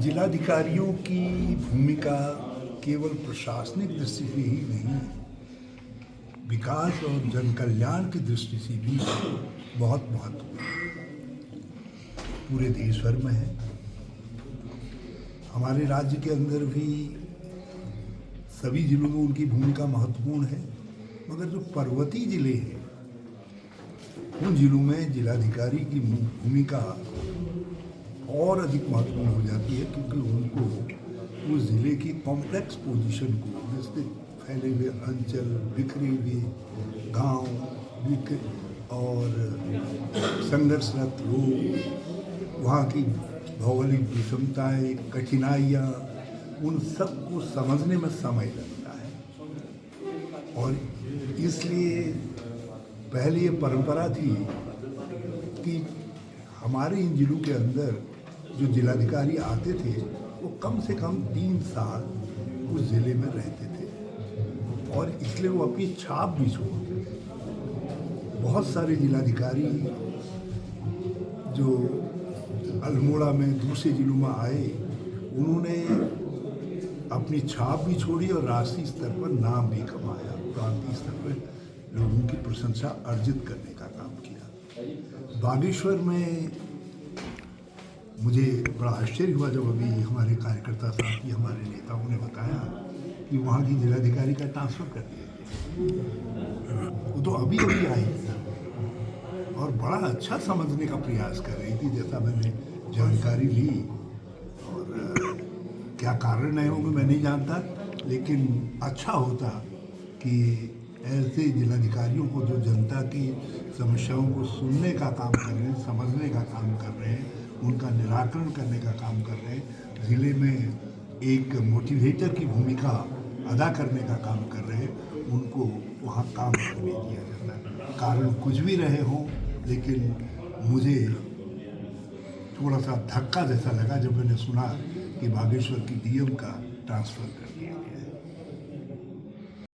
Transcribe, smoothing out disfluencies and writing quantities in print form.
जिलाधिकारियों की भूमिका केवल प्रशासनिक दृष्टि से ही नहीं, विकास और जन कल्याण की दृष्टि से भी बहुत महत्वपूर्ण है। पूरे देश भर में है, हमारे राज्य के अंदर भी सभी जिलों में उनकी भूमिका महत्वपूर्ण है। मगर जो पर्वतीय जिले हैं, उन जिलों में जिलाधिकारी की भूमिका और अधिक महत्वपूर्ण हो जाती है, क्योंकि उनको उस ज़िले की कॉम्प्लेक्स पोजीशन को, जैसे फैले हुए अंचल, बिखरे हुए गांव और संघर्षरत लोग, वहाँ की भौगोलिक विषमताएं, कठिनाइयाँ, उन सब को समझने में समय लगता है। और इसलिए पहले ये परंपरा थी कि हमारे इन जिलों के अंदर जो जिलाधिकारी आते थे वो कम से कम 3 साल उस ज़िले में रहते थे, और इसलिए वो अपनी छाप भी छोड़ते थे। बहुत सारे जिलाधिकारी जो अल्मोड़ा में दूसरे जिलों में आए, उन्होंने अपनी छाप भी छोड़ी और राष्ट्रीय स्तर पर नाम भी कमाया, प्रांतीय स्तर पर लोगों की प्रशंसा अर्जित करने का काम किया। बागेश्वर में मुझे बड़ा आश्चर्य हुआ जब अभी हमारे कार्यकर्ता साथी, हमारे नेताओं ने बताया कि वहाँ की जिलाधिकारी का ट्रांसफ़र कर दिया। वो तो अभी अभी आई और बड़ा अच्छा समझने का प्रयास कर रही थी, जैसा मैंने जानकारी ली। और क्या कारण है होंगे मैं नहीं जानता, लेकिन अच्छा होता कि ऐसे जिलाधिकारियों को जो जनता की समस्याओं को सुनने का काम कर रहे हैं, समझने का काम कर रहे हैं, उनका निराकरण करने का काम कर रहे हैं, ज़िले में एक मोटिवेटर की भूमिका अदा करने का काम कर रहे हैं, उनको वहाँ काम करने दिया जाता है। कारण कुछ भी रहे हों, लेकिन मुझे थोड़ा सा धक्का जैसा लगा जब मैंने सुना कि बागेश्वर की डीएम का ट्रांसफ़र कर दिया गया।